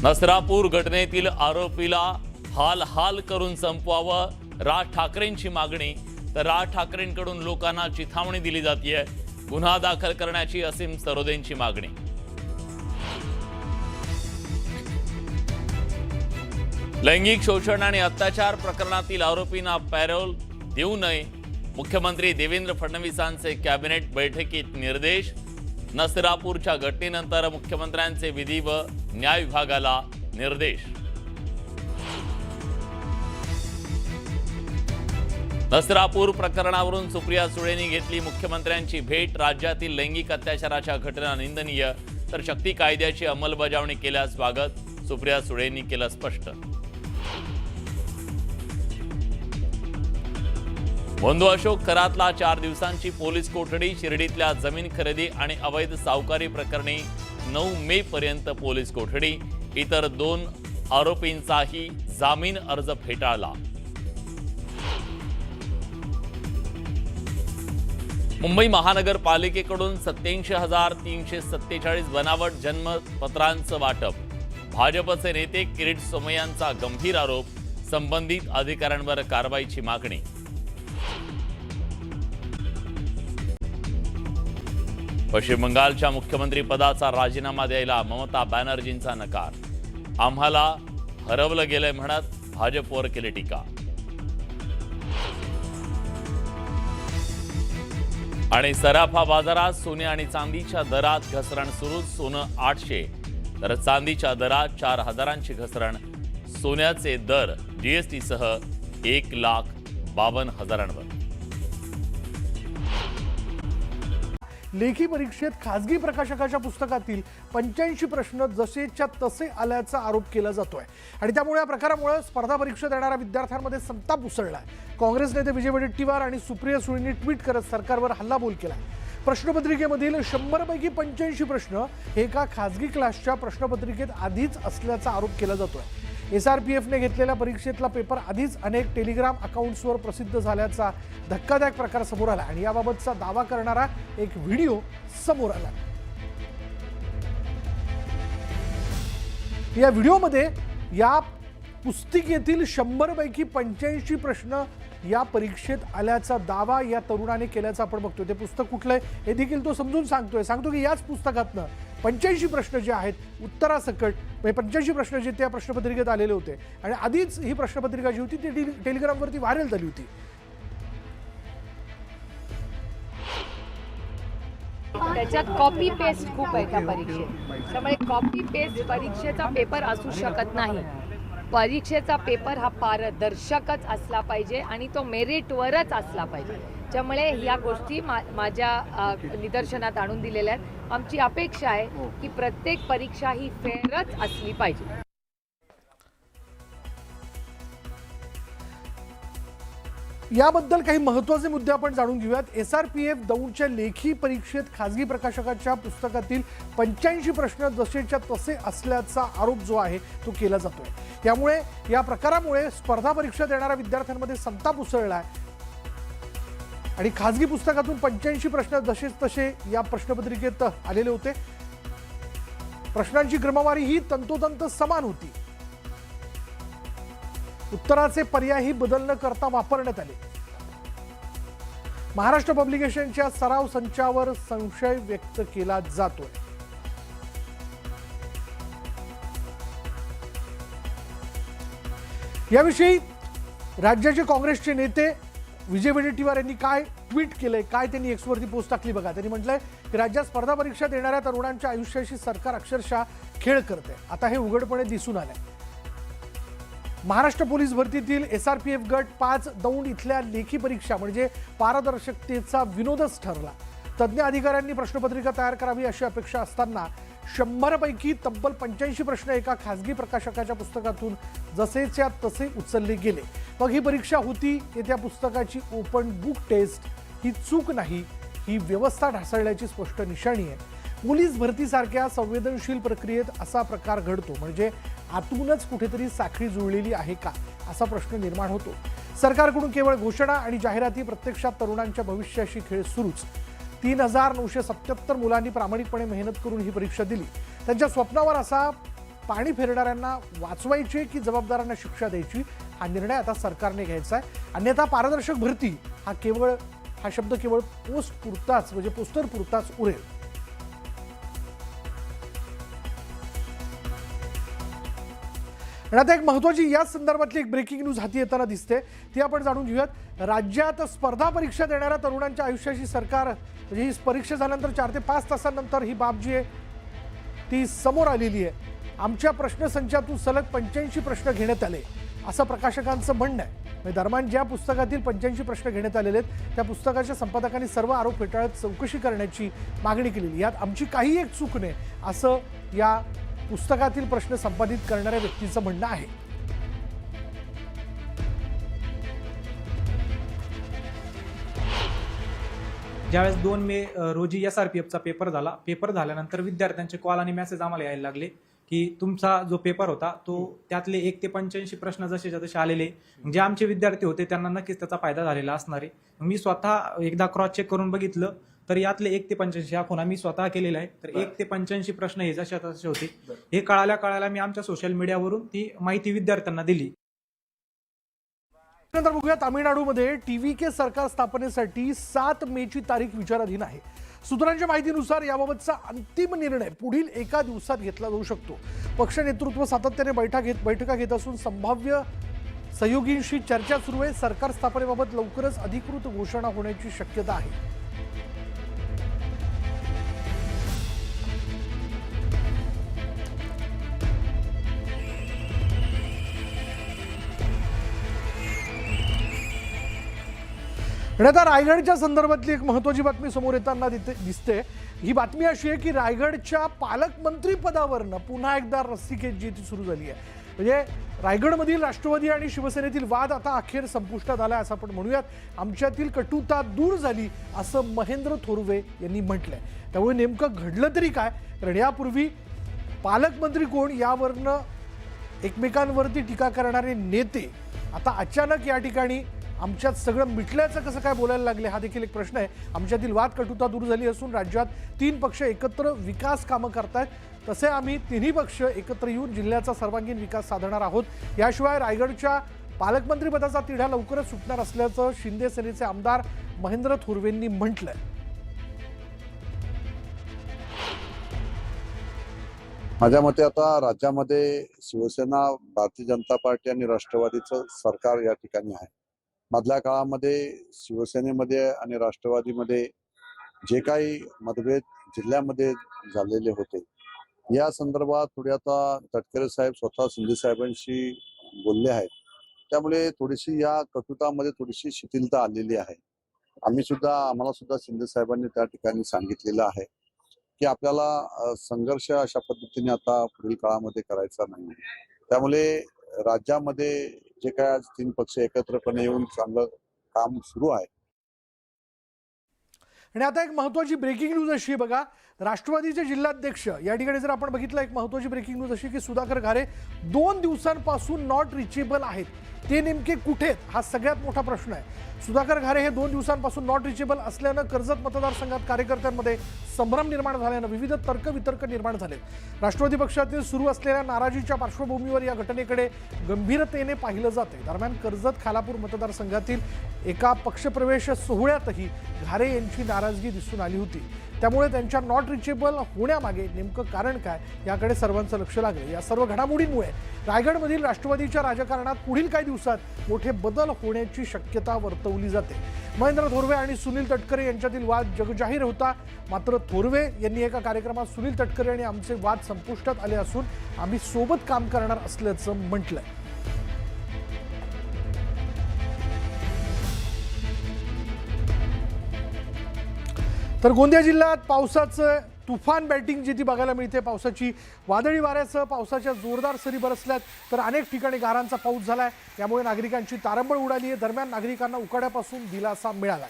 नसरापूर घटनेतील आरोपीला हाल हाल करून संपवावं, राज ठाकरेंची मागणी। तर राज ठाकरेंकडून लोकांना चिथावणी दिली जाते। गुन्हा दाखल करण्याची असीम सरोदेंची मागणी। लैंगिक शोषण आणि अत्याचार प्रकरणातील आरोपींना पॅरोल देऊ नये, मुख्यमंत्री देवेंद्र फडणवीसांचे कॅबिनेट बैठकीत निर्देश। नसरापूरच्या घटनेनंतर मुख्यमंत्र्यांचे विधी व न्याय विभागाला निर्देश। नसरापूर प्रकरणावरून सुप्रिया सुळेंनी घेतली मुख्यमंत्र्यांची भेट। राज्यातील लैंगिक अत्याचाराच्या घटना निंदनीय, तर शक्ती कायद्याची अंमलबजावणी केल्यास स्वागत, सुप्रिया सुळेंनी केलं स्पष्ट। बंधू अशोक करातला 4 दिवसांची पोलीस कोठडी। शिर्डीतल्या जमीन खरेदी आणि अवैध सावकारी प्रकरणी 9 मे पर्यंत पोलीस कोठडी। इतर 2 आरोपींचाही जामीन अर्ज फेटाळला। मुंबई महानगरपालिकेकडून 87,347 बनावट जन्मपत्रांचं वाटप। भाजपचे नेते किरीट सोमय्यांचा गंभीर आरोप, संबंधित अधिकाऱ्यांवर कारवाईची मागणी। पश्चिम बंगालच्या मुख्यमंत्री पदाचा राजीनामा द्यायला ममता बॅनर्जींचा नकार। आम्हाला हरवलं गेलंय म्हणत भाजपवर केली टीका। आणि सराफा बाजारात सोने आणि चांदीच्या दरात घसरण सुरू। सोनं 800 तर चांदीच्या दरात 4,000ची घसरण। सोन्याचे दर जीएसटी सह 1,52,000वर। लेखी परीक्षेत खासगी प्रकाशकाच्या पुस्तकातील 85 प्रश्न जसेच्या तसे आल्याचा आरोप केला जातोय आणि त्यामुळे या प्रकारामुळे स्पर्धा परीक्षा देणाऱ्या विद्यार्थ्यांमध्ये संताप उसळलाय। काँग्रेस नेते विजय वडेट्टीवार आणि सुप्रिया सुळेंनी ट्विट करत सरकारवर हल्लाबोल केलाय। प्रश्नपत्रिकेमधील 100 पैकी 85 प्रश्न हे एका खासगी क्लासच्या प्रश्नपत्रिकेत आधीच असल्याचा आरोप केला जातोय। SRPFने घेतलेल्या परीक्षेतला पेपर आधीच अनेक टेलिग्राम अकाउंट्सवर प्रसिद्ध झाल्याचा धक्कादायक प्रकार समोर आला आणि याबाबतचा दावा करणारा एक व्हिडिओ समोर आला। या व्हिडिओमध्ये या पुस्तिकेतील 100 पैकी 85 प्रश्न या परीक्षेत आल्याचा दावा या तरुणाने केल्याचा आपण बघतोय। ते पुस्तक कुठलंय हे देखील तो समजून सांगतो की याच पुस्तकातनं 85 प्रश्न जे आहेत उत्तरासकट, म्हणजे 85 प्रश्न जे त्या प्रश्नपत्रिकेत आलेले होते आणि आधीच ही प्रश्नपत्रिका जी होती ती टेलिग्रामवरती व्हायरल झाली होती। त्याच्यात कॉपी पेस्ट खूप आहे त्या परीक्षेत, त्यामुळे कॉपी पेस्ट परीक्षेचा पेपर असू शकत नाही। परीक्षेचा पेपर हा पारदर्शकच असला पाहिजे आणि तो मेरिटवरच असला पाहिजे। त्यामुळे या गोष्टी माझ्या निदर्शनात आणून दिलेल्या आहेत। आमची अपेक्षा आहे की प्रत्येक परीक्षा ही फेअरच असली पाहिजे। याबद्दल काही महत्त्वाचे मुद्दे आपण जाणून घेऊयात। SRPF दौंडच्या लेखी परीक्षेत खासगी प्रकाशकाच्या पुस्तकातील 85 प्रश्न जसेच्या तसे असल्याचा आरोप जो आहे तो केला जातोय। त्यामुळे या प्रकारामुळे स्पर्धा परीक्षा देणाऱ्या विद्यार्थ्यांमध्ये संताप उसळला आहे आणि खासगी पुस्तकातून 85 प्रश्न जसेच तसे या प्रश्नपत्रिकेत आलेले होते। प्रश्नांची क्रमवारी ही तंतोतंत समान होती। उत्तराचे पर्यायही बदल न करता वापरण्यात आले। महाराष्ट्र पब्लिकेशनच्या सराव संचावर संशय व्यक्त केला जातोय। याविषयी राज्याचे काँग्रेसचे नेते विजय वडेट्टीवार यांनी काय ट्विट केलंय, काय त्यांनी एक्स वरती पोस्ट टाकली बघा। त्यांनी म्हटलंय की राज्यात स्पर्धा परीक्षा देणाऱ्या तरुणांच्या आयुष्याशी सरकार अक्षरशः खेळ करते। आता हे उघडपणे दिसून आलंय। महाराष्ट्र पोलीस भरतीतील SRPF गट 5 दौंड इथल्या लेखी परीक्षा म्हणजे पारदर्शकतेचा विनोदच ठरला। तज्ज्ञ अधिकाऱ्यांनी प्रश्नपत्रिका तयार करावी अशी अपेक्षा असताना 100 पैकी तब्बल 85 प्रश्न एका खासगी प्रकाशकाच्या पुस्तकातून जसेच्या तसे उचलले गेले। मग ही परीक्षा होती त्या पुस्तकाची ओपन बुक टेस्ट, ही चूक नाही, ही व्यवस्था ढासळल्याची स्पष्ट निशाणी आहे। पोलीस भरतीसारख्या संवेदनशील प्रक्रियेत असा प्रकार घडतो म्हणजे आतूनच कुठेतरी साखळी जुळलेली आहे का असा प्रश्न निर्माण होतो। सरकारकडून केवळ घोषणा आणि जाहिराती, प्रत्यक्षात तरुणांच्या भविष्याशी खेळ सुरूच। 3,977 मुलांनी प्रामाणिकपणे मेहनत करून ही परीक्षा दिली। त्यांच्या स्वप्नावर असा पाणी फेरणाऱ्यांना वाचवायची की जबाबदारांना शिक्षा द्यायची, हा निर्णय आता सरकारने घ्यायचा आहे. अन्यथा पारदर्शक भरती हा शब्द केवळ पोस्ट पुरताच म्हणजे पोस्टर पुरताच उरेल. आणि आता एक महत्त्वाची या संदर्भातली एक ब्रेकिंग न्यूज हाती येताना दिसते, ती आपण जाणून घेऊयात. राज्यात स्पर्धा परीक्षा देणाऱ्या तरुणांच्या आयुष्याची सरकार म्हणजे ही परीक्षा झाल्यानंतर 4 ते 5 तासांनंतर ही बाब जी आहे ती समोर आलेली आहे. आमच्या प्रश्नसंचातून सलग 85 प्रश्न घेण्यात आले असं प्रकाशकांचं म्हणणं आहे. दरम्यान ज्या पुस्तकातील 85 प्रश्न घेण्यात आलेले आहेत त्या पुस्तकाच्या संपादकांनी सर्व आरोप फेटाळत चौकशी करण्याची मागणी केलेली. यात आमची काही एक चूक नाही असं या पुस्तकातील प्रश्न संपादित करणाऱ्या व्यक्तीचं म्हणणं आहे. ज्यावेळेस 2 मे रोजी SRPFचा पेपर झाल्यानंतर विद्यार्थ्यांचे कॉल आणि मेसेज आम्हाला यायला लागले की तुमचा जो पेपर होता तो त्यातले 1 ते 85 प्रश्न जसेच्या तसे आलेले, जे आमचे विद्यार्थी होते त्यांना नक्कीच त्याचा फायदा झालेला असणार आहे. मी स्वतः एकदा क्रॉस चेक करून बघितलं तर यातले 1 ते 85 हा खुणा मी स्वतः केलेला आहे. तर 1 ते 85 प्रश्न हे जसे तसे होते. हे कळायला मी आमच्या सोशल मीडियावरून ती माहिती विद्यार्थ्यांना दिली. नंतर बघूया, तामिळनाडूमध्ये TVK सरकार स्थापनेसाठी 7 मेची तारीख विचाराधीन आहे. सूत्रांच्या माहितीनुसार याबाबतचा अंतिम निर्णय पुढील एका दिवसात घेतला जाऊ शकतो. पक्ष नेतृत्व सातत्याने बैठका घेत असून संभाव्य सहयोगींशी चर्चा सुरू आहे. सरकार स्थापनेबाबत लवकरच अधिकृत घोषणा होण्याची शक्यता आहे. आणि आता रायगडच्या संदर्भातली एक महत्त्वाची बातमी समोर येताना दिसते. ही बातमी अशी आहे की रायगडच्या पालकमंत्री पदावरनं पुन्हा एकदा रस्सीखेच जी ती सुरू झाली आहे. म्हणजे रायगडमधील राष्ट्रवादी आणि शिवसेनेतील वाद आता अखेर संपुष्टात आला असं आपण म्हणूयात. आमच्यातील कटुता दूर झाली असं महेंद्र थोरवे यांनी म्हटलंय. त्यामुळे नेमकं घडलं तरी काय, कारण यापूर्वी पालकमंत्री कोण यावरनं एकमेकांवरती टीका करणारे नेते आता अचानक या ठिकाणी आमच्यात सगळं मिटल्याचं कसं काय बोलायला लागले, हा देखील एक प्रश्न आहे. आमच्यातील वाद कटुता दूर झाली असून राज्यात 3 पक्ष एकत्र विकास कामं करतायत. तसे आम्ही 3ही पक्ष एकत्र येऊन जिल्ह्याचा सर्वांगीण विकास साधणार आहोत. याशिवाय रायगडच्या पालकमंत्रीपदाचा तिढा लवकरच सुटणार असल्याचं शिंदे सेनेचे आमदार महेंद्र थोरवेंनी म्हटलंय. माझ्या मते आता राज्यामध्ये शिवसेना, भारतीय जनता पार्टी आणि राष्ट्रवादीचं सरकार या ठिकाणी आहे. मधल्या काळामध्ये शिवसेनेमध्ये आणि राष्ट्रवादीमध्ये जे काही मतभेद जिल्ह्यामध्ये झालेले होते या संदर्भात थोडी आता तटकरे साहेब स्वतः शिंदे साहेबांशी बोलले आहेत. त्यामुळे थोडीशी या कटुतामध्ये थोडीशी शिथिलता आलेली आहे. आम्हाला सुद्धा शिंदे साहेबांनी त्या ठिकाणी सांगितलेलं आहे की आपल्याला संघर्ष अशा पद्धतीने आता पुढील काळामध्ये करायचा नाही. त्यामुळे राज्यामध्ये जे काय आज 3 पक्ष एकत्रपणे येऊन चांगलं काम सुरू आहे. आणि आता एक महत्त्वाची ब्रेकिंग न्यूज अशी आहे बघा, राष्ट्रवादीचे जिल्हाध्यक्ष या ठिकाणी जर आपण बघितलं, एक महत्त्वाची ब्रेकिंग न्यूज अशी की सुधाकर घारे 2 दिवसांपासून नॉट रिचेबल आहेत. ते नेमके कुठे आहेत हा सगळ्यात मोठा प्रश्न आहे. सुधाकर घारे हे 2 दिवसांपासून नॉट रिचेबल असल्यानं कर्जत मतदारसंघात कार्यकर्त्यांमध्ये संभ्रम निर्माण झाल्यानं विविध तर्कवितर्क निर्माण झाले. राष्ट्रवादी पक्षातील सुरू असलेल्या नाराजीच्या पार्श्वभूमीवर या घटनेकडे गंभीरतेने पाहिलं जाते. दरम्यान कर्जत खालापूर मतदारसंघातील एका पक्षप्रवेश सोहळ्यातही घारे यांची नाराजगी दिसून आली होती. त्यामुळे त्यांच्या नॉट रिचेबल होण्यामागे नेमकं कारण काय याकडे सर्वांचं लक्ष लागलं. या सर्व घडामोडींमुळे रायगडमधील राष्ट्रवादीच्या राजकारणात पुढील काही दिवसात मोठे बदल होण्याची शक्यता वर्तवली जाते. महेंद्र थोरवे आणि सुनील तटकरे यांच्यातील वाद जगजाहीर होता. मात्र थोरवे यांनी एका कार्यक्रमात सुनील तटकरे आणि आमचे वाद संपुष्टात आले असून आम्ही सोबत काम करणार असल्याचं म्हटलंय. तर गोंदिया जिल्ह्यात पावसाचं तुफान बॅटिंग जी ती बघायला मिळते. पावसाची वादळी वाऱ्यासह पावसाच्या जोरदार सरी बरसल्यात तर अनेक ठिकाणी गारांचा पाऊस झालाय. यामुळे नागरिकांची तारंबळ उडाली आहे. दरम्यान नागरिकांना उकाड्यापासून दिलासा मिळाला.